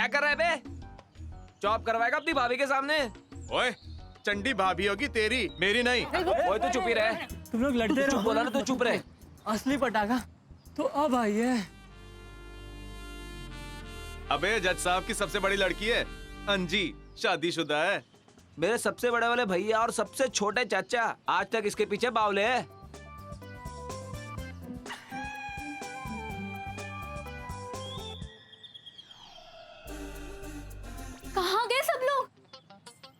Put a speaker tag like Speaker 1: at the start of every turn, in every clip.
Speaker 1: क्या कर रहा है बे? चॉप करवाएगा अपनी भाभी के सामने?
Speaker 2: ओए, चंडी भाभी होगी तेरी, मेरी नहीं।
Speaker 1: ओए तू चुप ही रहे।
Speaker 3: तुम लोग लड़ते
Speaker 1: चुप
Speaker 3: रहो।
Speaker 1: बोला ना, तू चुप रहे।
Speaker 3: असली पटाखा तो अब आई है।
Speaker 2: अबे जज साहब की सबसे बड़ी लड़की है अंजी, शादीशुदा है।
Speaker 1: मेरे सबसे बड़े वाले भैया और सबसे छोटे चाचा आज तक इसके पीछे बावले है।
Speaker 4: कहाँ गए सब लोग?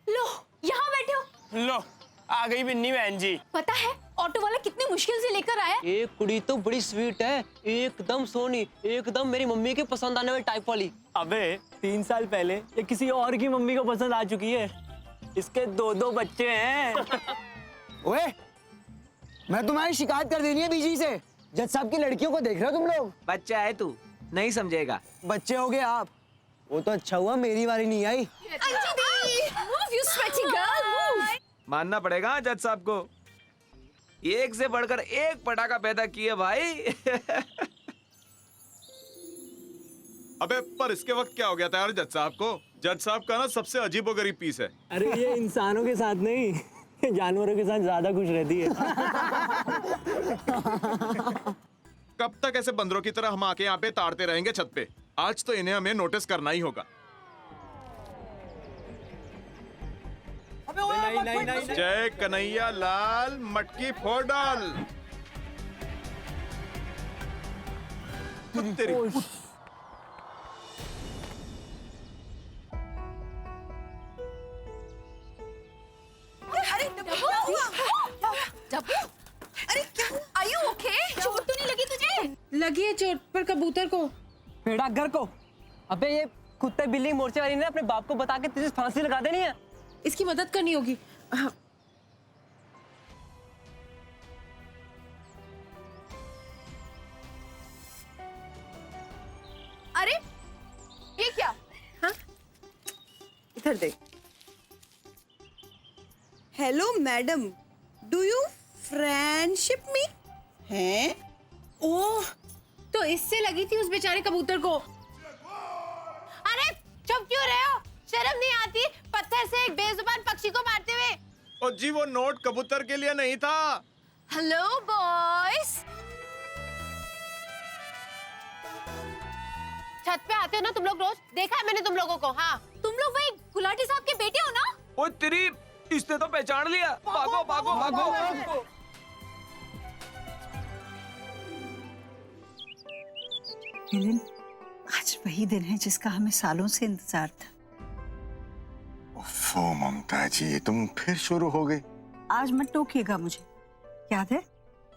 Speaker 4: लो यहाँ बैठे हो।
Speaker 5: लो आ गई बिन्नी बहन जी।
Speaker 4: पता है ऑटो वाला कितनी मुश्किल से लेकर आया।
Speaker 3: एक कुड़ी तो बड़ी स्वीट है, एकदम सोनी, एकदम मेरी मम्मी के पसंद आने वाली टाइप वाली।
Speaker 5: अबे 3 साल पहले ये किसी और की मम्मी को पसंद आ चुकी है। इसके 2 बच्चे हैं।
Speaker 6: ओए, मैं तुम्हारी शिकायत कर देनी है बीजी से। जज साहब की लड़कियों को देख रहे हो तुम लोग?
Speaker 1: बच्चा है तू, नहीं समझेगा।
Speaker 6: बच्चे हो गए आप। वो तो अच्छा हुआ मेरी बारी नहीं आई।
Speaker 1: मानना पड़ेगा जज साहब को, एक से बढ़कर एक पटाखा पैदा किए भाई।
Speaker 2: अबे पर इसके वक्त क्या हो गया था यार जज साहब को? जज साहब का ना सबसे अजीबोगरीब पीस है।
Speaker 5: अरे ये इंसानों के साथ नहीं, ये जानवरों के साथ ज्यादा खुश रहती है।
Speaker 2: कब तक ऐसे बंदरों की तरह हम आके यहाँ पे ताड़ते रहेंगे छत पे? आज तो इन्हें हमें नोटिस करना ही होगा।
Speaker 5: नहीं।
Speaker 2: जय कन्हैया लाल, मटकी फोड़ डाल। तेरी
Speaker 4: अरे क्या? Are you okay? चोट तो नहीं लगी तुझे?
Speaker 7: लगी है चोट पर कबूतर को।
Speaker 3: बेड़ा घर को। अबे ये कुत्ते बिल्ली मोर्चे वाली ने अपने बाप को बता के तुझे फांसी लगा देनी है।
Speaker 7: इसकी मदद करनी होगी।
Speaker 4: अरे ये क्या?
Speaker 7: हाँ? इधर देख।
Speaker 8: Hello madam, do you friendship me? हैं?
Speaker 7: ओह, तो इससे लगी थी उस बेचारे कबूतर को।
Speaker 4: अरे चुप क्यों रहे हो? शर्म नहीं आती पत्थर से एक बेजुबान पक्षी को मारते हुए?
Speaker 2: ओ जी, वो नोट कबूतर के लिए नहीं था।
Speaker 4: हेलो बॉयज, छत पे आते हो ना तुम लोग रोज? देखा है मैंने तुम लोगों को। हाँ, तुम लोग वही गुलाटी साहब के बेटे हो ना?
Speaker 1: ओ तेरी, इसने तो पहचान लिया। भागो भागो भागो।
Speaker 9: मिलिन, आज वही दिन है जिसका हमें सालों से इंतजार था।
Speaker 10: ओफो ममता जी, तुम फिर शुरू हो गई।
Speaker 9: आज मत टोकिएगा मुझे। याद है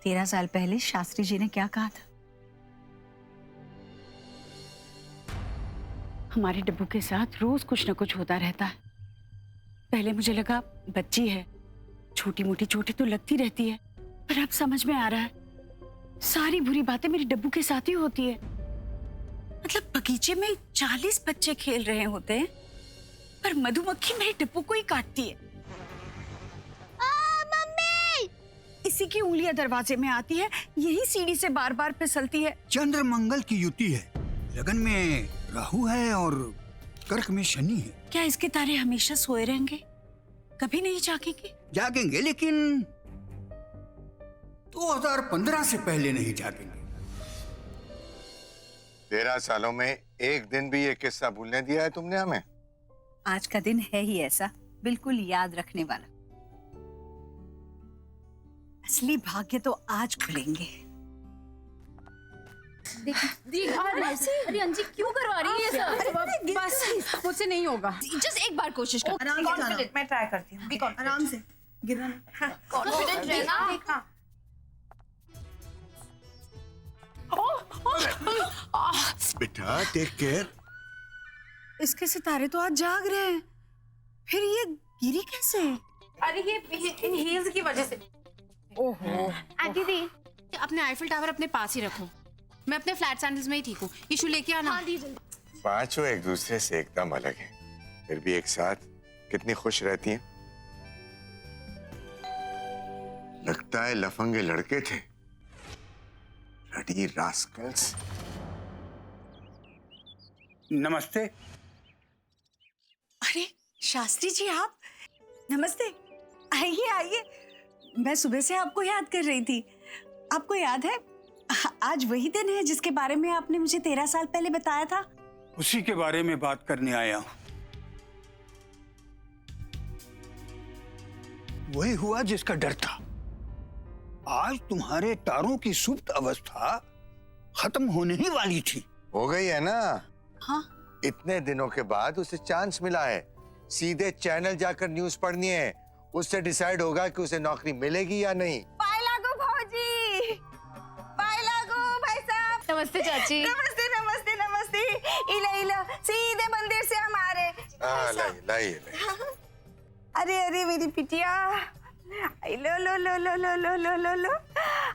Speaker 9: 13 साल पहले शास्त्री जी ने क्या कहा था? हमारे डब्बू के साथ रोज कुछ न कुछ होता रहता है। पहले मुझे लगा बच्ची है, छोटी मोटी चोटें तो लगती रहती है, पर अब समझ में आ रहा है सारी बुरी बातें मेरे डब्बू के साथ ही होती है। मतलब बगीचे में 40 बच्चे खेल रहे होते हैं, पर मधुमक्खी मेरे डब्बू को ही काटती है।
Speaker 4: मम्मी!
Speaker 9: इसी की उंगलियां दरवाजे में आती है, यही सीढ़ी से बार बार फिसलती है।
Speaker 11: चंद्र मंगल की युति है, लगन में राहु है और कर्क में शनि है।
Speaker 9: क्या इसके तारे हमेशा सोए रहेंगे, कभी नहीं जागेंगे?
Speaker 11: जागेंगे, लेकिन 2015 से पहले नहीं जागेंगे।
Speaker 10: 13 सालों में एक दिन भी ये किस्सा भूलने दिया है तुमने हमें?
Speaker 9: आज का दिन है ही ऐसा, बिल्कुल याद रखने वाला। असली भाग्य तो आज खुलेंगे।
Speaker 4: अरे अंजी क्यों करवा रही है ये सब?
Speaker 7: बस मुझसे नहीं होगा।
Speaker 4: जस्ट एक बार कोशिश कर।
Speaker 8: मैं ट्राई करती हूँ। आराम से गिरना नहीं।
Speaker 4: कॉन्फिडेंट रहना।
Speaker 10: बेटा टेक केयर।
Speaker 9: इसके सितारे तो आज जाग रहे हैं, फिर ये गिरी कैसे?
Speaker 7: अरे ये इन हील्स की वजह से। ओहो।
Speaker 4: आंटी दी,
Speaker 7: अपने आईफिल टावर अपने पास ही रखो। मैं अपने फ्लैट सैंडल्स में ही ठीक हूँ। इशू लेके आना।
Speaker 4: हाँ दी जल्दी।
Speaker 10: पांचों एक दूसरे से एकदम अलग हैं, फिर भी एक साथ कितनी खुश रहती हैं। लगता है लफंगे लड़के थे, रडी रास्कल्स।
Speaker 11: नमस्ते।
Speaker 9: शास्त्री जी आप? नमस्ते। आइए आइए, मैं सुबह से आपको याद कर रही थी। आपको याद है आज वही दिन है जिसके बारे में आपने मुझे 13 साल पहले बताया था?
Speaker 11: उसी के बारे में बात करने आया हूं। वही हुआ जिसका डर था। आज तुम्हारे तारों की सुप्त अवस्था खत्म होने ही वाली थी।
Speaker 10: हो गई है ना?
Speaker 9: हाँ।
Speaker 10: इतने दिनों के बाद उसे चांस मिला है। सीधे चैनल जाकर न्यूज़ पढ़नी है, उससे डिसाइड होगा कि उसे नौकरी मिलेगी या नहीं।
Speaker 4: पाए लागो भौजी, पाए लागो भाई साहब। नमस्ते चाची। नमस्ते नमस्ते नमस्ते। इला इला सीधे मंदिर से हमारे।
Speaker 10: लाइए।
Speaker 4: अरे अरे मेरी पिटिया, लो लो लो लो लो लो लो लो लो।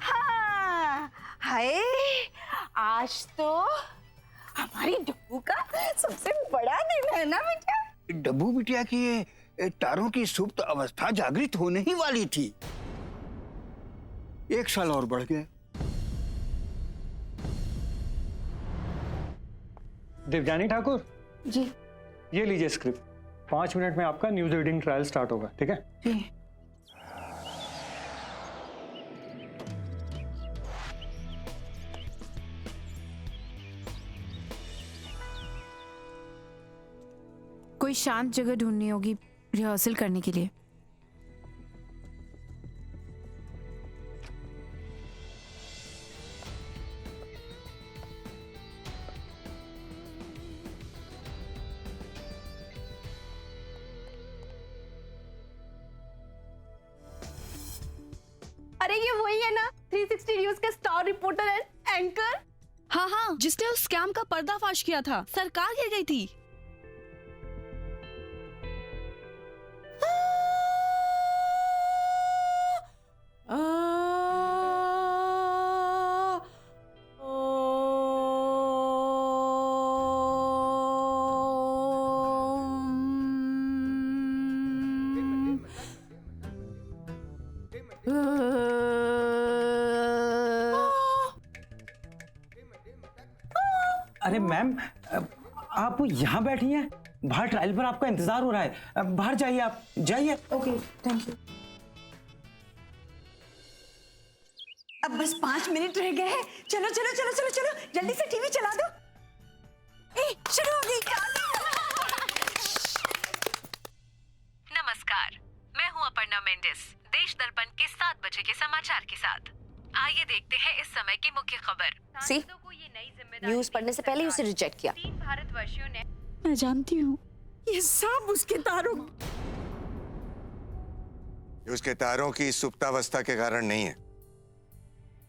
Speaker 4: हाँ, हाय, आज तो हमारी डब्बू का सबसे बड़ा दिन है ना बेटा?
Speaker 11: डब्बू बिटिया की ये तारों की सुप्त अवस्था जागृत होने ही वाली थी। 1 साल और बढ़ गए।
Speaker 12: देवजानी ठाकुर
Speaker 9: जी।
Speaker 12: ये लीजिए स्क्रिप्ट। 5 मिनट में आपका न्यूज रीडिंग ट्रायल स्टार्ट होगा, ठीक है?
Speaker 9: जी।
Speaker 7: कोई शांत जगह ढूंढनी होगी रिहर्सल करने के लिए।
Speaker 4: अरे ये वही है ना 360 न्यूज के स्टार रिपोर्टर एंड एंकर?
Speaker 9: हाँ हाँ, जिसने उस स्कैम का पर्दाफाश किया था। सरकार गिर गई थी।
Speaker 5: अरे मैम, आप यहाँ बैठी हैं? बाहर ट्रायल पर आपका इंतजार हो रहा है। बाहर जाइए, आप जाइए।
Speaker 9: Okay, thank you. अब बस 5 मिनट रह गए हैं। चलो चलो चलो चलो चलो, जल्दी से टीवी चला दो। शुरू हो गई।
Speaker 13: नमस्कार, मैं हूं अपर्णा मेंडिस। देश दर्पण के 7 बजे के समाचार के साथ आइए देखते हैं इस समय की मुख्य खबर।
Speaker 4: न्यूज पढ़ने से पहले ही उसे रिजेक्ट किया।
Speaker 13: 3 भारतवर्षियों ने।
Speaker 9: मैं जानती हूँ ये सब उसके तारों।
Speaker 10: ये उसके तारों की सुप्तावस्था के कारण नहीं है।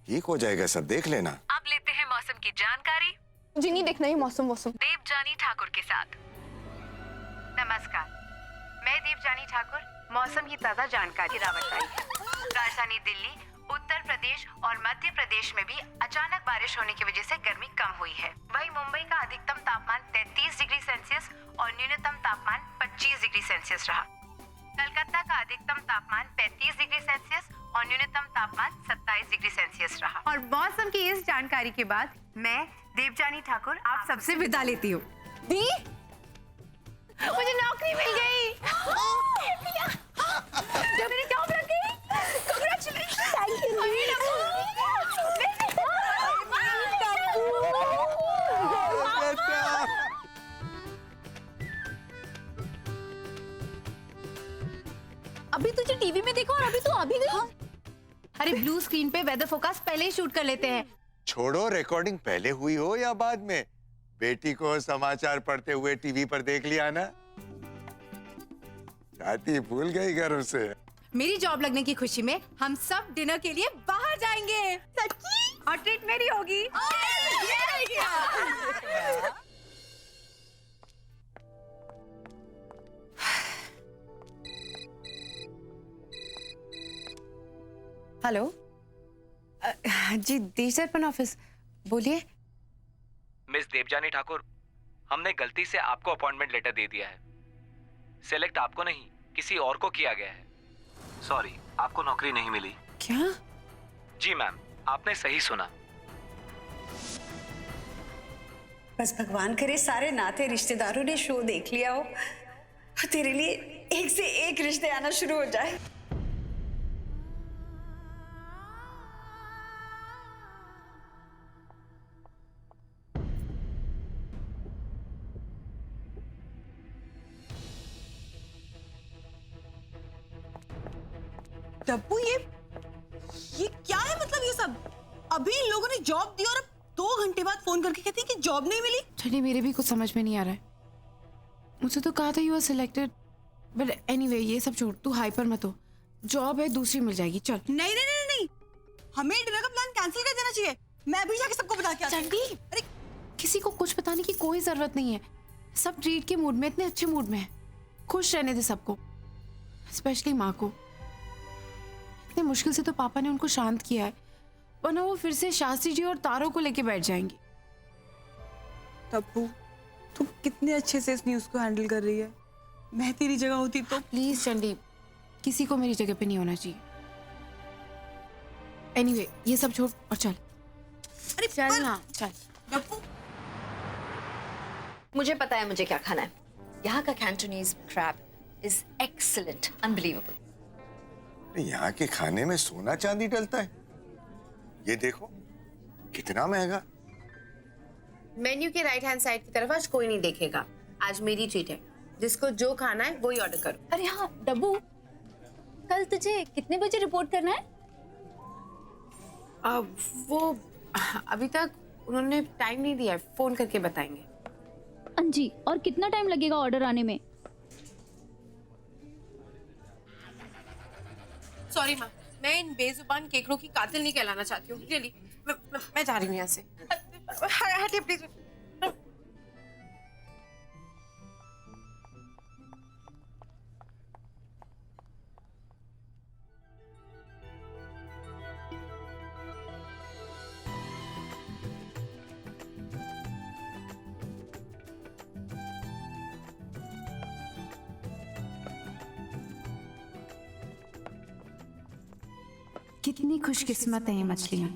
Speaker 10: ठीक हो जाएगा सब, देख लेना।
Speaker 13: अब लेते हैं मौसम की जानकारी।
Speaker 4: मुझे नहीं देखना ही मौसम।
Speaker 13: देवजानी ठाकुर के साथ। नमस्कार, मैं देवजानी ठाकुर। मौसम की ताजा जानकारी रावत आई है। राजधानी दिल्ली, उत्तर प्रदेश और मध्य प्रदेश में भी अचानक बारिश होने की वजह से गर्मी कम हुई है। वहीं मुंबई का अधिकतम तापमान 33 डिग्री सेल्सियस और न्यूनतम तापमान 25 डिग्री सेल्सियस रहा। कलकत्ता का अधिकतम तापमान 35 डिग्री सेल्सियस और न्यूनतम तापमान 27 डिग्री सेल्सियस रहा। और मौसम की इस जानकारी के बाद मैं देवजानी ठाकुर आप सबसे विदा लेती हूँ।
Speaker 4: दी, मुझे नौकरी मिल गई। मेरी जॉब लग गई। कांग्रेचुलेशन। Thank you.
Speaker 7: अभी तुझे टीवी में देखा और अभी तू अभी गई। अरे ब्लू स्क्रीन पे वेदर फोरकास्ट पहले ही शूट कर लेते हैं।
Speaker 10: छोड़ो रिकॉर्डिंग पहले हुई हो या बाद में, बेटी को समाचार पढ़ते हुए टीवी पर देख लिया ना। जाती भूल गई घर से।
Speaker 7: मेरी जॉब लगने की खुशी में हम सब डिनर के लिए बाहर जाएंगे। सच्ची? और ट्रीट मेरी होगी। हेलो जी, देश दर्पण ऑफिस, बोलिए।
Speaker 1: मिस देवजानी ठाकुर, हमने गलती से आपको अपॉइंटमेंट लेटर दे दिया है। सेलेक्ट आपको नहीं, किसी और को किया गया है। सॉरी, आपको नौकरी नहीं मिली।
Speaker 7: क्या?
Speaker 1: जी मैम, आपने सही सुना।
Speaker 9: बस भगवान करे सारे नाते रिश्तेदारों ने शो देख लिया हो।
Speaker 8: और तेरे लिए एक से एक रिश्ते आना शुरू हो जाए।
Speaker 14: टप्पू ये क्या है? मतलब ये सब अभी इन लोगों ने जॉब दी और अब 2 घंटे बाद फोन करके कहती है कि जॉब नहीं मिली।
Speaker 7: चलिए मेरे भी कुछ समझ में नहीं आ रहा है। मुझे तो कहा था you are selected, but anyway ये सब छोड़, तू हाइपर मत हो। जॉब है दूसरी मिल जाएगी, चल।
Speaker 14: नहीं नहीं नहीं नहीं, हमें डिनर का प्लान कैंसिल कर देना चाहिए। मैं अभी जाके सबको बता के आती हूँ।
Speaker 7: चंडी,
Speaker 14: अरे
Speaker 7: किसी को कुछ बताने की कोई जरूरत नहीं है। सब ट्रीट के मूड में, इतने अच्छे मूड में है। खुश रहने दे सबको, स्पेशली माँ को। इतने मुश्किल से तो पापा ने उनको शांत किया है, वरना वो फिर से शास्त्री जी और तारों को लेके बैठ जाएंगी।
Speaker 14: टप्पू तू कितने अच्छे से इस न्यूज़ को हैंडल कर रही है। मैं तेरी जगह होती तो।
Speaker 7: प्लीज चंडी, किसी को मेरी जगह पे नहीं होना चाहिए। एनीवे ये सब छोड़ और चल।
Speaker 14: अरे
Speaker 7: चल ना, चल।
Speaker 14: टप्पू
Speaker 15: मुझे पता है मुझे क्या खाना है। यहाँ का Cantonese crab is excellent, unbelievable.
Speaker 10: यहाँ के खाने में सोना चांदी डलता है। ये देखो कितना महंगा।
Speaker 13: मेन्यू के राइट हैंड साइड की तरफ आज कोई नहीं देखेगा। आज मेरी ट्रीट है, जिसको जो खाना है वही ऑर्डर करो।
Speaker 7: अरे हाँ डब्बू, कल तुझे कितने बजे रिपोर्ट करना है?
Speaker 13: वो अभी तक उन्होंने टाइम नहीं दिया है, फोन करके बताएंगे।
Speaker 16: अंजी, और कितना टाइम लगेगा ऑर्डर आने में?
Speaker 13: सॉरी माँ, मैं इन बेजुबान केकड़ों की कातिल नहीं कहलाना चाहती हूँ। रियली मैं जा रही हूँ यहाँ से। हटिए प्लीज।
Speaker 7: कितनी खुशकिस्मत है ये मछलियां।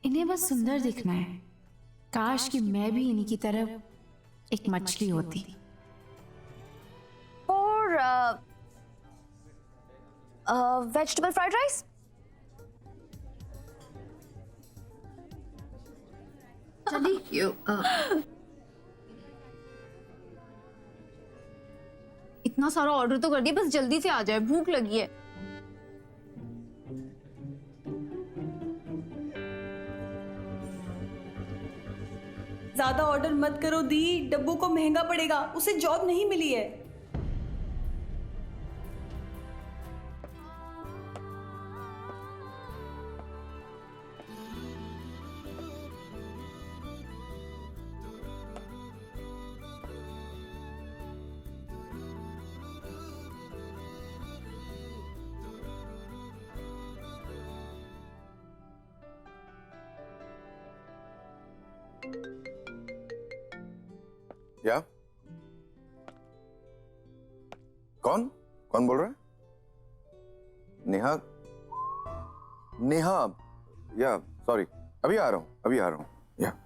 Speaker 7: इन्हें बस सुंदर दिखना है। काश कि मैं भी इन्हीं की तरह एक मछली होती।
Speaker 16: और वेजिटेबल फ्राइड राइस। इतना सारा ऑर्डर तो कर दिया, बस जल्दी से आ जाए, भूख लगी है।
Speaker 14: ज्यादा ऑर्डर मत करो दी, डब्बू को महंगा पड़ेगा, उसे जॉब नहीं मिली है।
Speaker 17: या कौन कौन बोल रहा है? नेहा? नेहा, या सॉरी, अभी आ रहा हूँ या।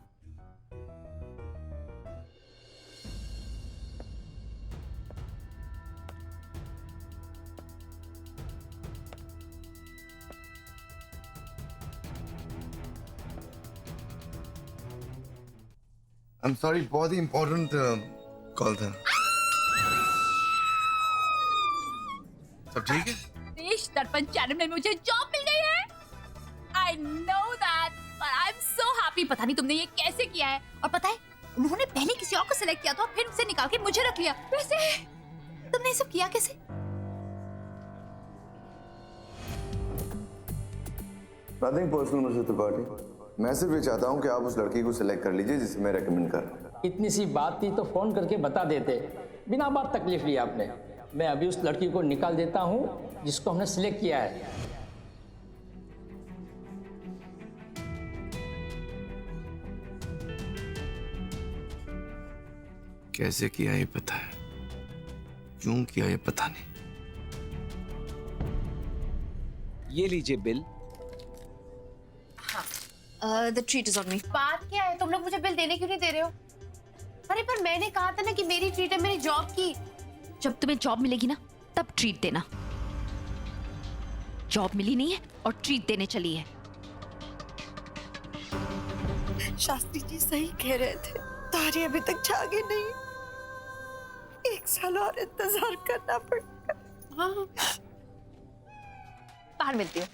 Speaker 10: I'm sorry, बहुत ही इम्पोर्टेंट कॉल था। सब ठीक है?
Speaker 16: देश दर्पण चैनल में मुझे जॉब मिल गई है। I know that, but I'm so happy। पता नहीं तुमने ये कैसे किया है। और पता है उन्होंने पहले किसी और को सिलेक्ट किया था, फिर उसे निकाल के मुझे रख लिया। वैसे तुमने ये सब किया कैसे?
Speaker 17: Nothing personal, mister Tripathi. मैं सिर्फ ये चाहता हूँ कि आप उस लड़की को सिलेक्ट कर लीजिए जिसे मैं रेकमेंड कर रहा हूँ।
Speaker 18: इतनी सी बात थी तो फोन करके बता देते, बिना बात तकलीफ ली आपने। मैं अभी उस लड़की को निकाल देता हूँ जिसको हमने सिलेक्ट किया है।
Speaker 19: कैसे किया ये पता है, क्यों किया ये पता नहीं।
Speaker 1: ये लीजिए bill.
Speaker 13: The treat is on me. बात क्या है, तुम लोग मुझे बिल देने क्यों नहीं दे रहे हो?
Speaker 16: अरे पर मैंने कहा था ना कि मेरी ट्रीट है मेरी जॉब की।
Speaker 15: जब तुम्हें जॉब मिलेगी ना तब ट्रीट देना। जॉब मिली नहीं है और ट्रीट देने चली है।
Speaker 4: शास्त्री जी सही कह रहे थे, तारी अभी तक जागे नहीं। 1 साल और इंतजार करना पड़ेगा।
Speaker 16: हाँ,
Speaker 15: बाहर मिलती हूँ।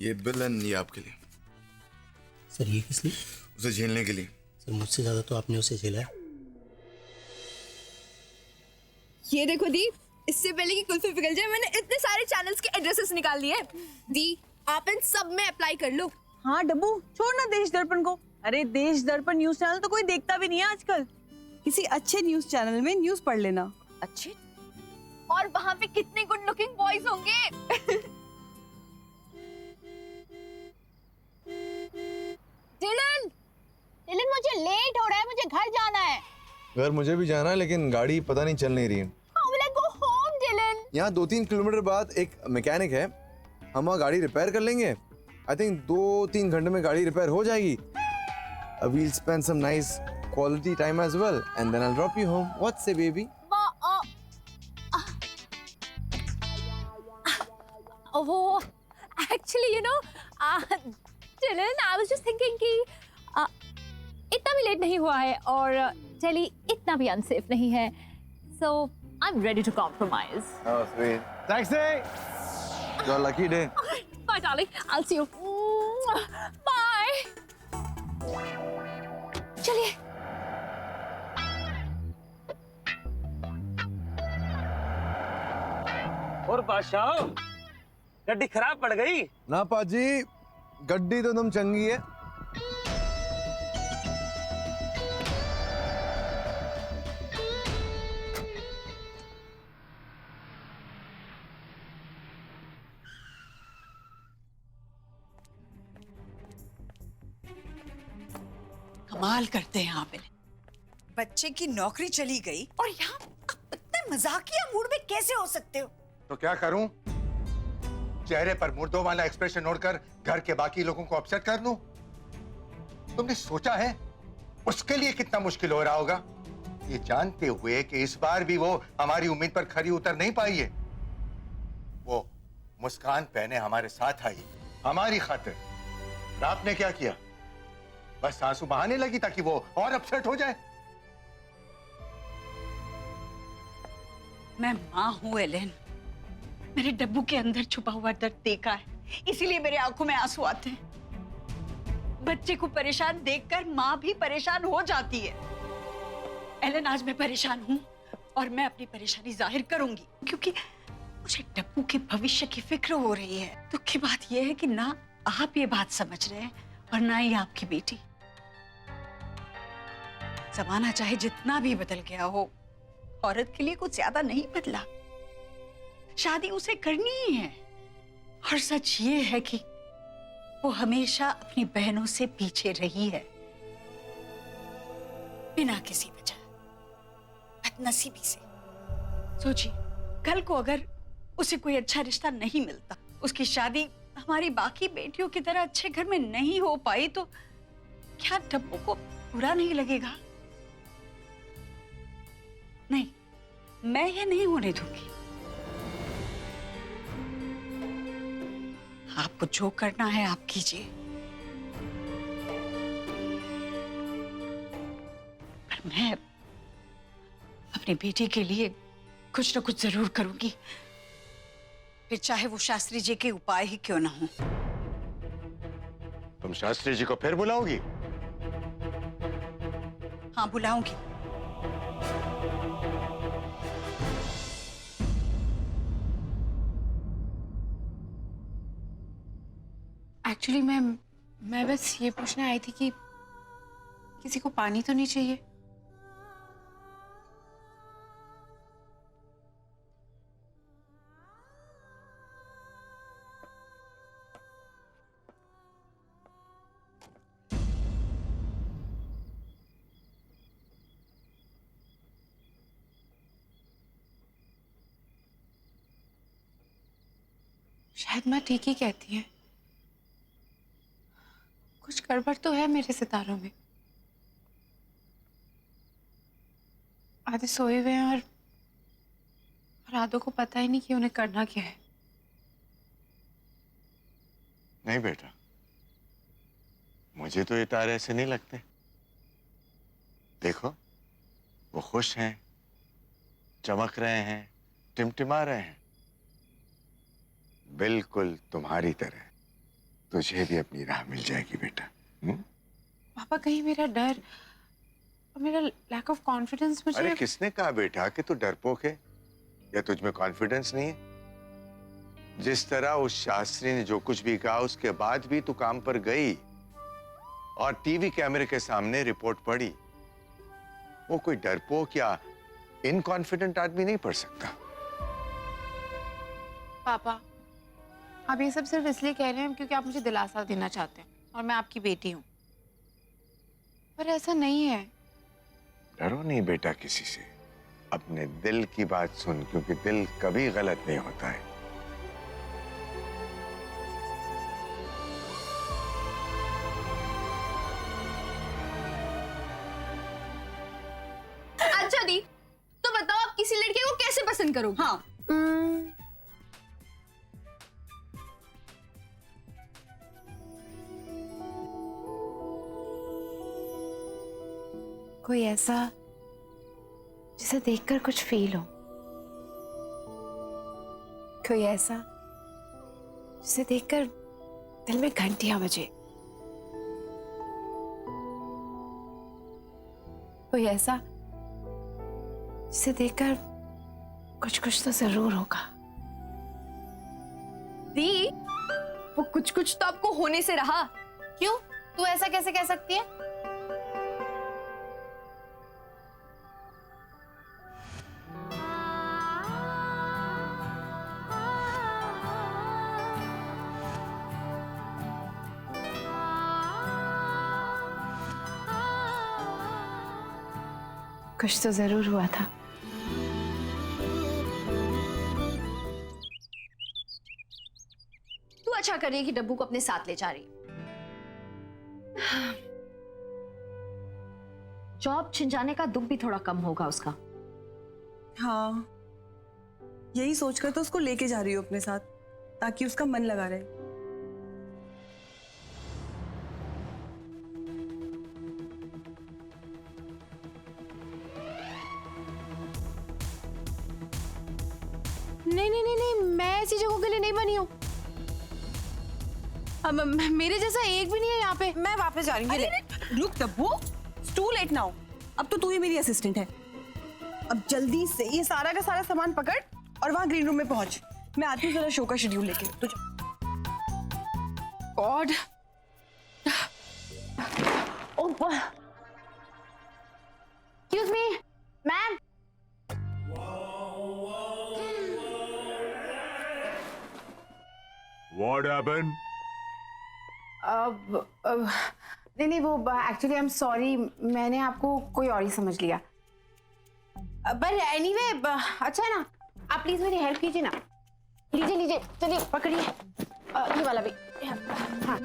Speaker 19: ये बिल एंड ये आपके लिए।
Speaker 20: सर ये किस लिए?
Speaker 19: उसे झेलने के लिए।
Speaker 20: सर मुझसे ज्यादा तो आपने उसे झेला है।
Speaker 21: ये देखो दी, इससे पहले कि कुल्फी पिघल जाए मैंने इतने सारे चैनल्स के एड्रेसेस निकाल लिए। दी आप इन सब में अप्लाई कर लो।
Speaker 14: हाँ डब्बू, छोड़ ना देश दर्पण को। अरे देश दर्पण न्यूज चैनल तो कोई देखता भी नहीं है आजकल। किसी अच्छे न्यूज चैनल में न्यूज पढ़ लेना।
Speaker 15: अच्छे?
Speaker 21: और वहाँ पे कितने गुड लुकिंग बॉयज होंगे।
Speaker 16: डिलन, डिलन मुझे लेट हो रहा है, मुझे घर जाना है।
Speaker 17: घर मुझे भी जाना है लेकिन गाड़ी पता नहीं चल नहीं रही है।
Speaker 16: How will I go home, Dylan?
Speaker 17: यहाँ 2-3 किलोमीटर बाद एक मैकेनिक है, हम वहाँ गाड़ी रिपेयर कर लेंगे। आई थिंक 2-3 घंटे में गाड़ी रिपेयर हो जाएगी। We'll spend some nice quality time as well and then I'll drop you home. What say baby?
Speaker 16: Oh, actually, you know, Dylan, I was just thinking कि इतना भी लेट नहीं हुआ है और दिल्ली इतना भी अनसेफ नहीं है, so I'm ready to compromise.
Speaker 17: Oh, sweet. Taxi! Your lucky day.
Speaker 16: Bye, darling. I'll see you. Bye. चलिए.
Speaker 5: और बादशाह, गड्डी खराब पड़ गई।
Speaker 17: ना पाजी, गड्डी तो तुम चंगी है।
Speaker 14: कमाल करते हैं आप इन्हें। बच्चे की नौकरी चली गई और यहाँ आप इतने मजाकिया मूड में कैसे हो सकते हो?
Speaker 10: तो क्या करूं? चेहरे पर मुर्दों वाला एक्सप्रेशन नोटकर घर के बाकी लोगों को अपसेट कर दूं? तुमने सोचा है उसके लिए कितना मुश्किल हो रहा होगा, ये जानते हुए कि इस बार भी वो हमारी उम्मीद पर खरी उतर नहीं पाई है। वो मुस्कान पहने हमारे साथ आई हमारी खातिर। और आपने क्या किया? बस आंसू बहाने लगी ताकि वो और अपसेट हो जाए।
Speaker 9: मैं माँ हूँ एलेन। मेरे डब्बू के अंदर छुपा हुआ दर्द देखा है, इसीलिए मेरे आंखों में आंसू आते हैं। बच्चे को परेशान देखकर माँ भी परेशान हो जाती है। एलेन आज मैं परेशान हूँ और मैं अपनी परेशानी जाहिर करूंगी क्योंकि मुझे डब्बू के भविष्य की फिक्र हो रही है। दुख की बात यह है कि ना आप ये बात समझ रहे हैं और ना ही आपकी बेटी। जमाना चाहे जितना भी बदल गया हो, औरत के लिए कुछ ज्यादा नहीं बदला। शादी उसे करनी ही है और सच ये है कि वो हमेशा अपनी बहनों से पीछे रही है, बिना किसी वजह, बदनसीबी से। सोचिए, कल को अगर उसे कोई अच्छा रिश्ता नहीं मिलता, उसकी शादी हमारी बाकी बेटियों की तरह अच्छे घर में नहीं हो पाई, तो क्या डब्बू को बुरा नहीं लगेगा? नहीं, मैं ये नहीं होने दूंगी। आपको जो करना है आप कीजिए, पर मैं अपनी बेटी के लिए कुछ न कुछ जरूर करूंगी, फिर चाहे वो शास्त्री जी के उपाय ही क्यों ना हो।
Speaker 10: तुम शास्त्री जी को फिर बुलाओगी?
Speaker 9: हाँ, बुलाऊंगी।
Speaker 7: एक्चुअली मैं बस ये पूछने आई थी कि किसी को पानी तो नहीं चाहिए? शायद माँ ठीक ही कहती है। कुछ गड़बड़ तो है मेरे सितारों में। आधे सोए हुए हैं और आधों को पता ही नहीं कि उन्हें करना क्या है।
Speaker 10: नहीं बेटा, मुझे तो ये तारे ऐसे नहीं लगते। देखो, वो खुश हैं, चमक रहे हैं, टिमटिमा रहे हैं, बिल्कुल तुम्हारी तरह। तुझे भी अपनी राह मिल जाएगी बेटा।
Speaker 7: पापा, कहीं मेरा डर और मेरा लैक ऑफ कॉन्फिडेंस मुझे।
Speaker 10: अरे किसने कहा बेटा कि तू डरपोक है या तुझ में कॉन्फिडेंस नहीं है? जिस तरह उस शास्त्री ने जो कुछ भी कहा उसके बाद भी तू काम पर गई और टीवी कैमरे के सामने रिपोर्ट पढ़ी। वो कोई डरपोक या इनकॉन्फिडेंट आदमी नहीं पढ़ सकता।
Speaker 7: पापा, आप ये सब सिर्फ इसलिए कह रहे हैं क्योंकि आप मुझे दिलासा देना चाहते हैं और मैं आपकी बेटी हूँ, पर ऐसा नहीं है।
Speaker 10: डरो नहीं बेटा किसी से, अपने दिल की बात सुन, क्योंकि दिल कभी गलत नहीं होता है।
Speaker 21: अच्छा दी, तो बताओ आप किसी लड़के को कैसे पसंद करोगे? हाँ।
Speaker 7: कोई ऐसा जिसे देखकर कुछ फील हो, कोई ऐसा जिसे देखकर दिल में घंटियां बजे, कोई ऐसा जिसे देखकर कुछ कुछ तो जरूर होगा।
Speaker 21: दी, वो कुछ कुछ तो आपको होने से रहा।
Speaker 7: क्यों? तू ऐसा कैसे कह सकती है? कुछ तो जरूर हुआ था।
Speaker 15: तू अच्छा कर रही है कि डब्बू को अपने साथ ले जा रही है। जॉब छिन जाने का दुख भी थोड़ा कम होगा उसका।
Speaker 8: हाँ, यही सोचकर तो उसको लेके जा रही हूँ अपने साथ, ताकि उसका मन लगा रहे।
Speaker 7: नहीं नहीं नहीं नहीं, मैं ऐसी जगहों के लिए नहीं बनी हूँ। मेरे जैसा एक भी नहीं है यहाँ पे।
Speaker 8: मैं वापस जा रही हूँ। रुक डब्बू, टू लेट नाउ। अब तो तू ही मेरी असिस्टेंट है। अब जल्दी से ये सारा का सारा सामान पकड़ और वहां ग्रीन रूम में पहुंच। मैं आती हूँ जरा शो का शेड्यूल लेके। तो
Speaker 7: God, excuse me ma'am.
Speaker 10: What happened?
Speaker 7: नहीं नहीं, वो एक्चुअली आई एम सॉरी, मैंने आपको कोई और ही समझ लिया। पर एनीवे, अच्छा है ना, आप प्लीज मेरी हेल्प कीजिए ना। लीजिए लीजिए, चलिए पकड़िए ये वाला भी। हाँ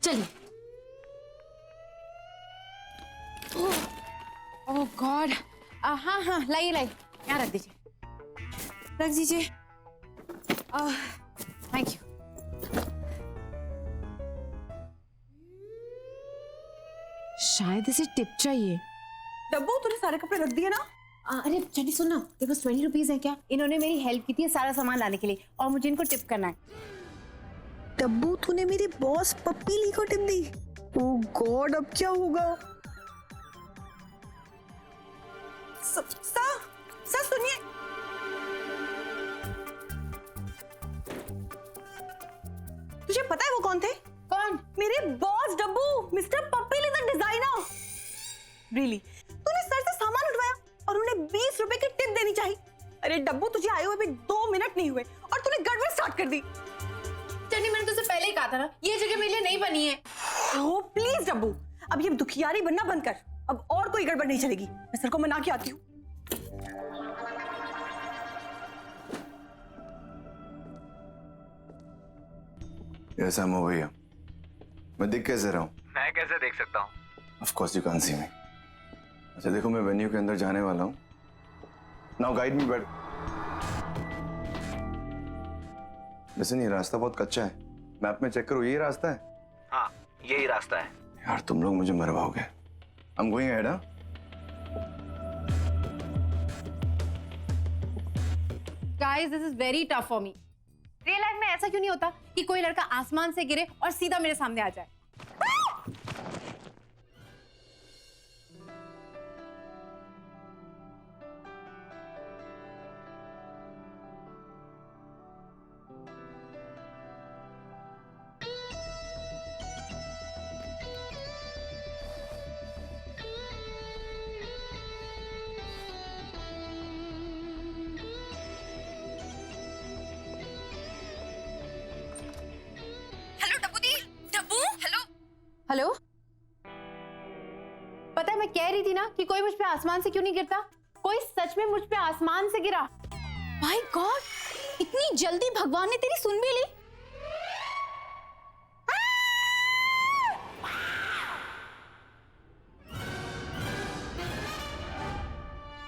Speaker 7: चलिए। ओह गॉड, हाँ हाँ लाइए लाइए, यहाँ रख दीजिए, रख दीजिए। Thank you. शायद इसे टिप चाहिए।
Speaker 8: डब्बू, तूने सारे कपड़े रख दिए ना?
Speaker 7: अरे चंडी सुन ना, देखो 20 रुपीज है क्या? इन्होंने मेरी हेल्प की थी सारा सामान लाने के लिए और मुझे इनको टिप करना है।
Speaker 8: डब्बू, तूने मेरी बॉस पप्पी ली को टिप दी? ओह गॉड, अब क्या होगा? सा सुनिए, तुझे पता है वो कौन थे?
Speaker 7: कौन?
Speaker 8: मेरे boss Dabbu, mister Pappi the designer. Really, तूने सर से सामान उठवाया और उन्हें 20 रुपए की टिप देनी चाहिए। अरे डब्बू, तुझे आए हुए भी 2 मिनट नहीं हुए और तूने गड़बड़ स्टार्ट कर दी।
Speaker 7: चंडी, मैंने तुझसे पहले ही कहा था ना, ये जगह मेरे लिए नहीं बनी है।
Speaker 8: ओह प्लीज डब्बू, अब ये दुखियारी बनना बंद कर। अब और कोई गड़बड़ नहीं चलेगी। मैं सर को मना के आती हूँ।
Speaker 17: कैसा हो भैया? मैं दिख कैसे रहा हूँ?
Speaker 1: मैं कैसे देख सकता हूँ?
Speaker 17: Of course you can't see me. अच्छा देखो, मैं वेन्यू के अंदर जाने वाला हूँ. Now guide me better. Listen, ये रास्ता बहुत कच्चा है. मैप में चेक करो, यही रास्ता है?
Speaker 1: हाँ, यही रास्ता है.
Speaker 17: यार तुम लोग मुझे मरवाओगे. I'm going ahead, हाँ?
Speaker 8: Guys, this is very tough for me. Real life में ऐसा क्यों नहीं होता कि कोई लड़का आसमान से गिरे और सीधा मेरे सामने आ जाए? हेलो, पता है मैं कह रही थी ना कि कोई मुझ पे आसमान से क्यों नहीं गिरता? कोई सच में मुझ पे आसमान से गिरा. माय गॉड, इतनी जल्दी भगवान ने तेरी सुन भी ली.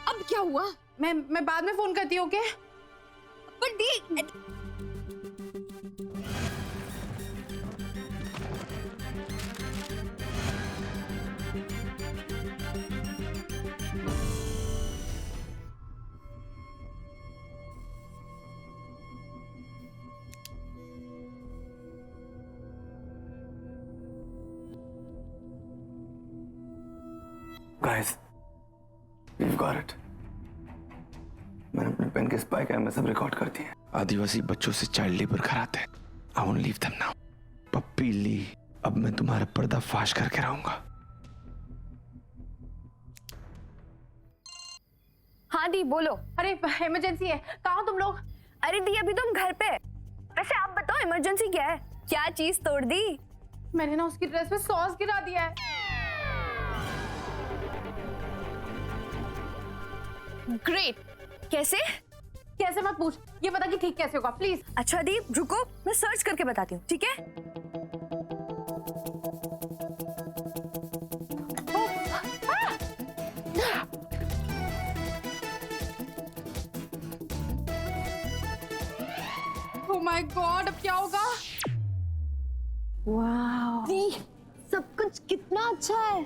Speaker 8: अब क्या हुआ? मैं बाद में फोन करती हूँ. ओके? पर दी
Speaker 17: Guys, we've got it. मैंने अपने पेन के स्पाई कैमरे सब रिकॉर्ड कर दिए. आदिवासी बच्चों से चाइल्ड लेबर कराते हैं. I won't leave them now. पप्पी ली, अब मैं तुम्हारा पर्दा फाश करके रहूंगा.
Speaker 21: हाँ दी बोलो.
Speaker 8: अरे इमरजेंसी है. कहाँ हो तुम लोग?
Speaker 21: अरे दी अभी तो हम घर पे. वैसे आप बताओ इमरजेंसी क्या है? क्या चीज तोड़ दी?
Speaker 8: मैंने ना उसकी ड्रेस पे सॉस गिरा दिया है.
Speaker 21: ग्रेट. कैसे?
Speaker 8: कैसे मत पूछ, ये पता कि ठीक कैसे होगा प्लीज.
Speaker 21: अच्छा दीप रुको, मैं सर्च करके बताती हूँ. ठीक है?
Speaker 8: ओह माय गॉड, अब क्या होगा?
Speaker 21: वाह दी, सब कुछ कितना अच्छा है.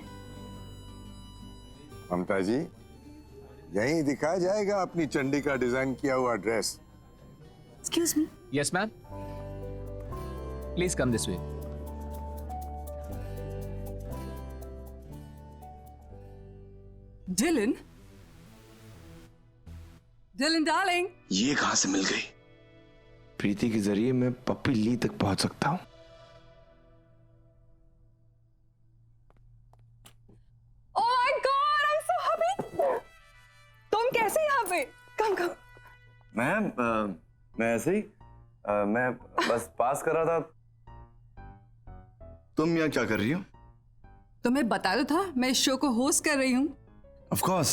Speaker 10: ममता जी, यहीं दिखाया जाएगा अपनी चंडी का डिजाइन किया हुआ dress.
Speaker 21: Excuse me.
Speaker 1: Yes, ma'am. Please come this way.
Speaker 14: Dylan? Dylan, darling.
Speaker 17: ये कहां से मिल गई? प्रीति के जरिए मैं पप्पी ली तक पहुंच सकता हूं.
Speaker 8: Oh my God, I'm so happy. तुम कैसे यहाँ पे? कम.
Speaker 17: मैम, मैं ऐसे ही मैं बस पास कर रहा था. तुम यहाँ क्या कर रही हो?
Speaker 14: तुम्हें बताया तो था मैं इस शो को होस्ट कर रही हूँ.
Speaker 17: Of course,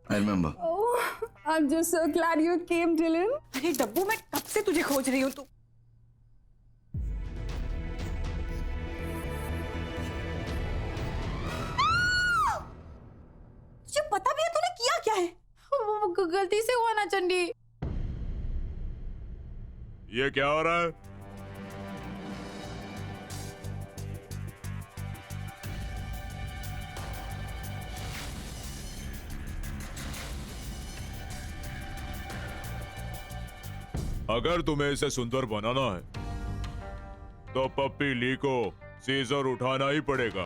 Speaker 17: I remember.
Speaker 8: Oh, I'm just so glad you came, Dylan. अरे डब्बू, मैं कब से तुझे खोज रही हूँ. तू तुझे पता भी है तूने किया क्या है? गलती से हुआ ना चंडी.
Speaker 2: ये क्या हो रहा है? अगर तुम्हें इसे सुंदर बनाना है तो पप्पी ली को सीजर उठाना ही पड़ेगा.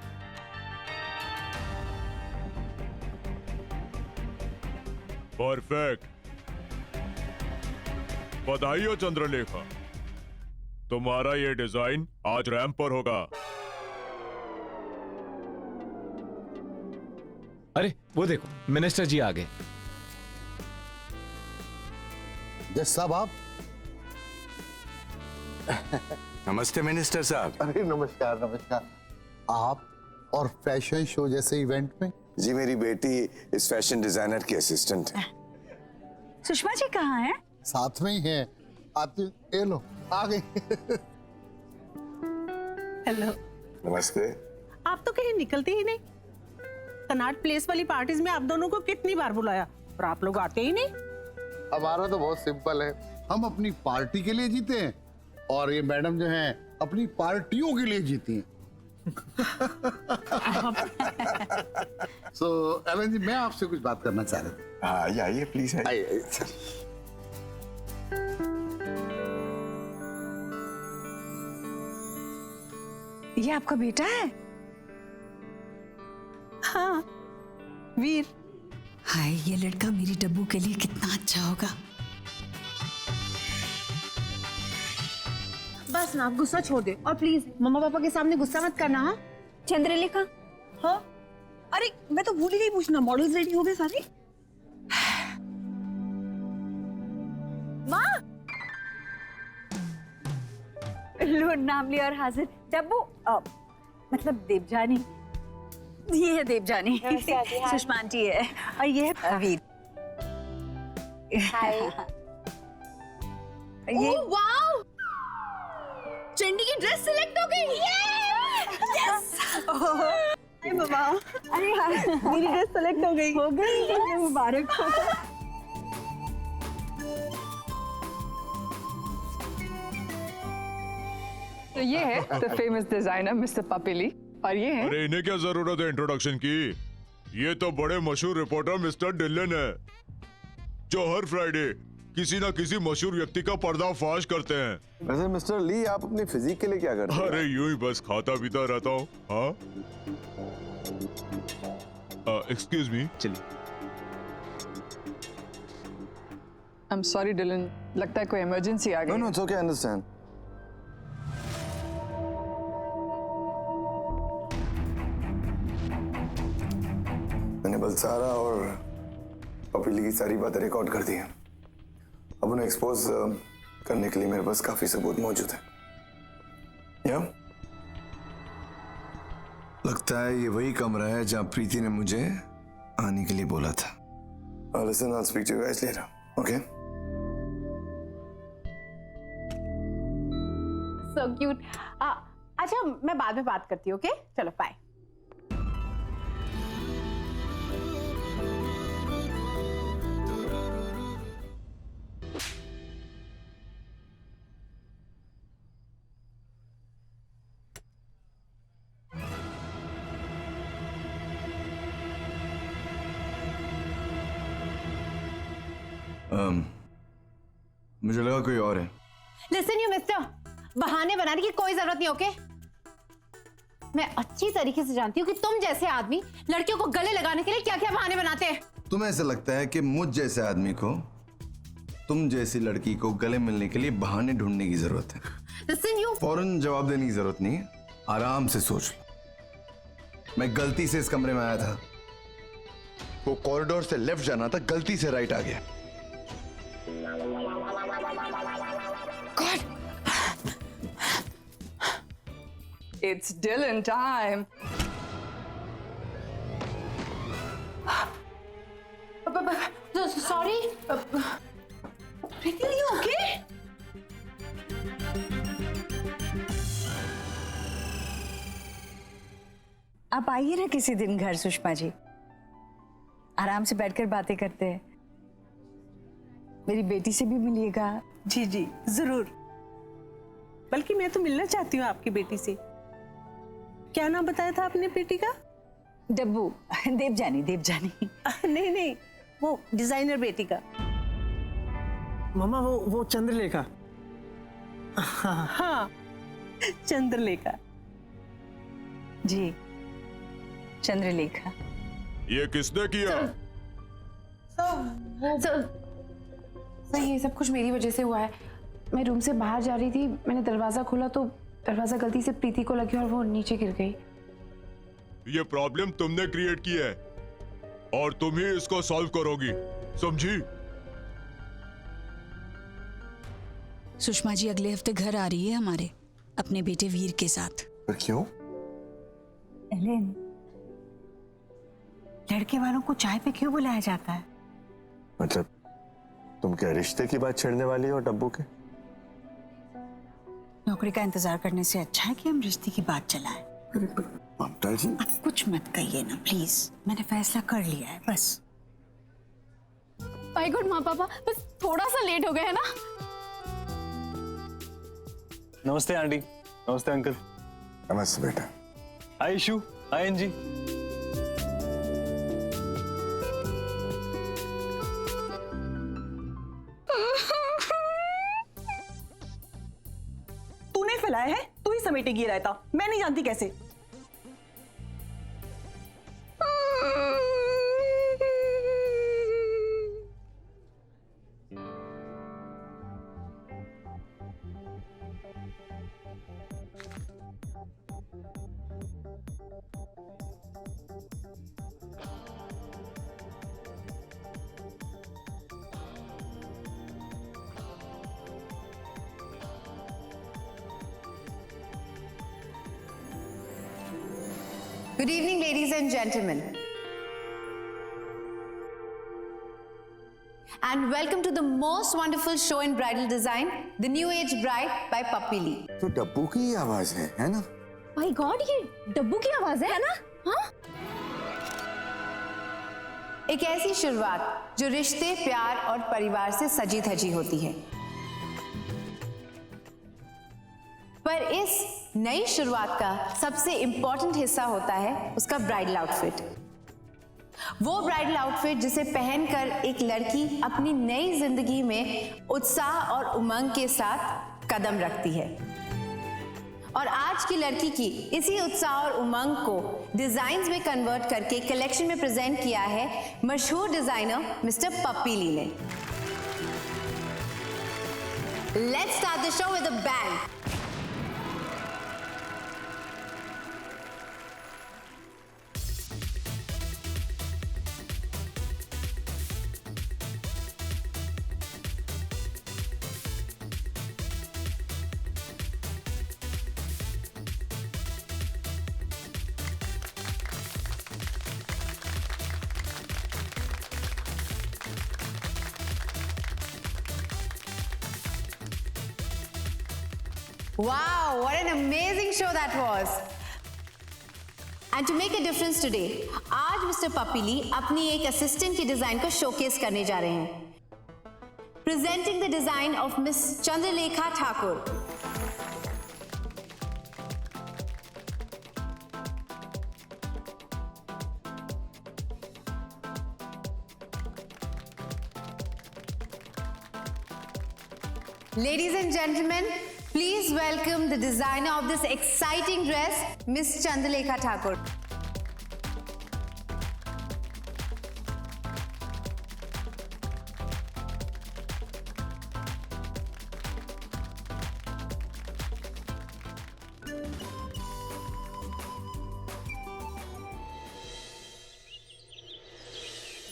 Speaker 2: परफेक्ट. बधाई हो चंद्रलेखा, तुम्हारा ये डिजाइन आज रैंप पर होगा.
Speaker 1: अरे वो देखो, मिनिस्टर जी आ गए.
Speaker 10: जज साहब आप.
Speaker 11: नमस्ते मिनिस्टर साहब.
Speaker 10: अरे नमस्कार नमस्कार. आप और फैशन शो जैसे इवेंट में?
Speaker 11: जी मेरी बेटी इस फैशन डिजाइनर की असिस्टेंट है.
Speaker 14: सुषमा जी कहाँ हैं?
Speaker 10: साथ में ही है. आप ये लो आ गई.
Speaker 8: हेलो।
Speaker 6: नमस्ते।
Speaker 8: आप तो कहीं निकलते ही नहीं। कनाट प्लेस वाली पार्टीज में आप दोनों को कितनी बार बुलाया और आप लोग आते ही नहीं।
Speaker 6: हमारा तो बहुत सिंपल है, हम अपनी पार्टी के लिए जीते हैं और ये मैडम जो हैं अपनी पार्टियों के लिए जीती हैं। सो एलन जी, मैं आपसे कुछ बात करना चाह रहा था।
Speaker 17: हाँ आइए प्लीज
Speaker 6: आइए।
Speaker 14: ये आपका बेटा है?
Speaker 8: हाँ, वीर।
Speaker 14: हाय, ये लड़का मेरी डब्बू के लिए कितना अच्छा होगा।
Speaker 21: बस ना, आप गुस्सा छोड़ दे और प्लीज मम्मा पापा के सामने गुस्सा मत करना। हाँ
Speaker 8: चंद्रलेखा। हाँ, अरे मैं तो भूल ही गई पूछना, मॉडल्स रेडी हो गए सारे?
Speaker 21: माँ, लो नाम लिया और हाजिर। डब्बू मतलब देवजानी। ये है देवजानी, सुषमा आंटी है, और ये है वीर। हाय।
Speaker 8: ये
Speaker 21: वाओ, चंडी की ड्रेस सिलेक्ट हो गई। यस।
Speaker 8: अरे बाबा, अरे मेरी ड्रेस सेलेक्ट हो गई। मुबारक हो।
Speaker 22: तो ये है द फेमस डिजाइनर मिस्टर पपिली, और ये है।
Speaker 2: अरे इन्हें क्या जरूरत है इंट्रोडक्शन की? ये तो बड़े मशहूर रिपोर्टर मिस्टर डिलन है, जो हर फ्राइडे किसी ना किसी मशहूर व्यक्ति का पर्दाफाश करते हैं।
Speaker 17: वैसे मिस्टर ली, आप अपनी फिजिक के लिए क्या करते हैं?
Speaker 2: अरे यूं ही बस खाता पीता रहता हूँ। हाँ, एक्सक्यूज मी।
Speaker 17: चलिए।
Speaker 22: आई एम सॉरी डिलन, लगता है कोई इमरजेंसी आ गई।
Speaker 17: No, it's okay, I understand. मैंने बलसारा और पपीली की सारी बातें रिकॉर्ड कर दी हैं। अब उन्हें एक्सपोज करने के लिए मेरे पास काफी सबूत मौजूद है। या लगता है ये वही कमरा है जहां प्रीति ने मुझे आने के लिए बोला था। Listen, I'll speak to you guys later. Okay?
Speaker 8: So cute. अच्छा, मैं बाद में बात करती हूँ। ओके, चलो बाय।
Speaker 17: मुझे लगा कोई और है।
Speaker 8: Listen you mister, बहाने बनाने की कोई जरूरत नहीं। ओके, मैं अच्छी तरीके से जानती हूँ कि तुम जैसे आदमी लड़कियों को गले लगाने के लिए क्या क्या बहाने बनाते हैं।
Speaker 17: तुम्हें ऐसा लगता है कि मुझ जैसे आदमी को तुम जैसी लड़की को गले मिलने के लिए बहाने ढूंढने की जरूरत है?
Speaker 8: Listen you,
Speaker 17: फौरन जवाब देने की जरूरत नहीं है, आराम से सोच लो। मैं गलती से इस कमरे में आया था, वो कॉरिडोर से लेफ्ट जाना था, गलती से राइट आ गया।
Speaker 22: It's Dylan time.
Speaker 8: Sorry. Pretty, you okay?
Speaker 14: आप आइए ना किसी दिन घर सुषमा जी, आराम से बैठकर बातें करते हैं। मेरी बेटी से भी मिलिएगा।
Speaker 8: जी जी जरूर, बल्कि मैं तो मिलना चाहती हूँ आपकी बेटी से। क्या नाम बताया था आपने बेटी का?
Speaker 14: डब्बू। देवजानी। देवजानी।
Speaker 8: नहीं नहीं, वो डिजाइनर बेटी का।
Speaker 12: मामा वो चंद्रलेखा।
Speaker 8: हाँ, चंद्रलेखा
Speaker 14: जी, चंद्रलेखा।
Speaker 2: ये किसने किया?
Speaker 7: सर ये सब कुछ मेरी वजह से हुआ है। मैं रूम से बाहर जा रही थी, मैंने दरवाजा खोला तो दरवाजा गलती से प्रीति को लगी और वो नीचे गिर गई।
Speaker 2: ये प्रॉब्लम तुमने क्रिएट की है और तुम ही इसको सॉल्व करोगी, समझी?
Speaker 14: सुषमा जी अगले हफ्ते घर आ रही है हमारे, अपने बेटे वीर के साथ।
Speaker 17: क्यों?
Speaker 8: एलेन, लड़के वालों को चाय पे क्यों बुलाया जाता है?
Speaker 17: मतलब तुम क्या रिश्ते की बात छेड़ने वाली हो डब्बू के?
Speaker 8: नो,
Speaker 21: नौकरी का इंतजार करने से अच्छा है कि हम रिश्ते की बात चलाएं।
Speaker 11: ममता जी,
Speaker 21: आप कुछ मत कहिए ना प्लीज, मैंने फैसला कर लिया है बस।
Speaker 7: माय गॉड माँ पापा, बस थोड़ा सा लेट हो गए है ना।
Speaker 12: नमस्ते आंटी। नमस्ते अंकल।
Speaker 10: नमस्ते बेटा।
Speaker 12: हाय इशू, हाय अंजी।
Speaker 8: तूने फैलाया है, तू ही समेटेगी ये रायता, मैं नहीं जानती कैसे।
Speaker 13: Good evening, ladies and gentlemen. And welcome to the most wonderful show in bridal design, The New Age Bride by Puppy Lee.
Speaker 10: तो डब्बू की आवाज है ना?
Speaker 7: माय गॉड, ये डब्बू की आवाज है ना? हाँ?
Speaker 13: एक ऐसी शुरुआत जो रिश्ते, प्यार और परिवार से सजी धजी होती है, पर इस नई शुरुआत का सबसे इंपॉर्टेंट हिस्सा होता है उसका ब्राइडल आउटफिट। वो ब्राइडल आउटफिट जिसे पहनकर एक लड़की अपनी नई जिंदगी में उत्साह और उमंग के साथ कदम रखती है। और आज की लड़की की इसी उत्साह और उमंग को डिजाइन्स में कन्वर्ट करके कलेक्शन में प्रेजेंट किया है मशहूर डिजाइनर मिस्टर पप्पी ली ने। Let's start the show with a bang. Wow, what an amazing show that was. And to make a difference today, आज मिस्टर पप्पी ली अपनी एक असिस्टेंट की डिजाइन को शोकेस करने जा रहे हैं। Presenting the design of Miss Chandralekha Thakur. Ladies and gentlemen, please welcome the designer of this exciting dress, Miss Chandralekha Thakur.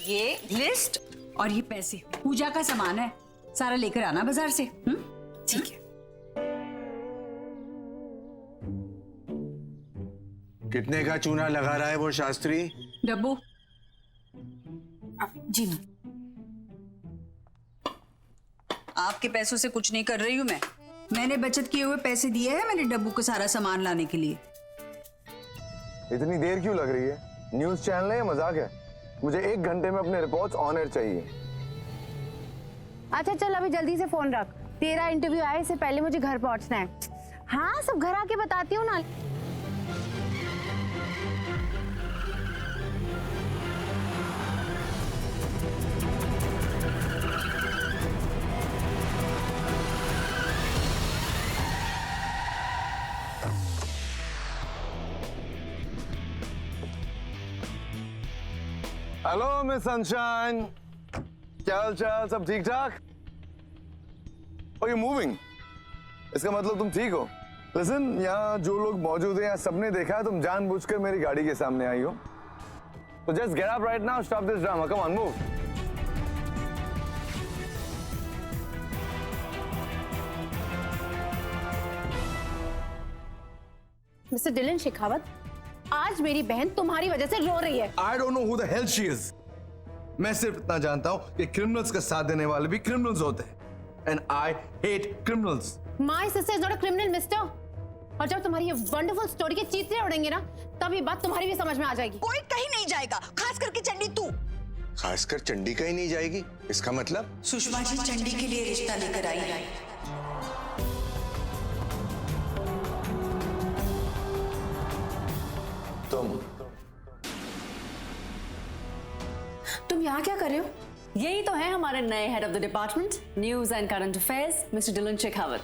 Speaker 21: ये लिस्ट और ये पैसे पूजा का सामान है, सारा लेकर आना बाजार से। ठीक है।
Speaker 17: कितने का चूना लगा रहा है वो शास्त्री?
Speaker 21: डब्बू। जी मैम। आपके पैसों से कुछ नहीं कर रही हूँ मैं। मैंने बचत किए हुए पैसे दिए हैं मैंने डब्बू को सारा सामान लाने के लिए।
Speaker 17: इतनी देर क्यों लग रही है? न्यूज़ चैनल है या मजाक है? मुझे 1 घंटे में अपने रिपोर्ट्स ऑन एयर चाहिए।
Speaker 13: अच्छा चल, अभी जल्दी से फोन रख, तेरा इंटरव्यू आए इससे पहले मुझे घर पहुंचना है। हाँ, सब घर आके बताती हूँ ना।
Speaker 17: हेलो मिस सनशाइन, क्या हाल चाल? सब ठीक ठाक? और यू मूविंग, इसका मतलब तुम ठीक हो। लिसन, यहाँ जो लोग मौजूद हैं, यहाँ सबने देखा है तुम जानबूझकर मेरी गाड़ी के सामने आई हो। तो just get up right now, stop this drama, come on move.
Speaker 13: Mister Dillon Shekhawat, आज मेरी बहन तुम्हारी वजह से रो रही है।
Speaker 17: I don't know who the hell she is. मैं सिर्फ इतना जानता हूँ कि क्रिमिनल्स का साथ देने वाले भी क्रिमिनल्स होते हैं, and I hate criminals.
Speaker 7: My sister is not a criminal mister. और जब तुम्हारी ये वंडरफुल स्टोरी के चीथड़े उड़ेंगे ना, तब ये बात तुम्हारी भी समझ में आ जाएगी।
Speaker 14: कोई कहीं नहीं जाएगा, खास करके चंडी तू।
Speaker 10: खासकर चंडी कहीं नहीं जाएगी, इसका मतलब?
Speaker 14: सुषमा जी चंडी के लिए रिश्ता लेकर आई है।
Speaker 3: तुम यहाँ क्या कर रहे हो? यही तो है हमारे नए head of the department news and current affairs, mister Dillon Shekhawat.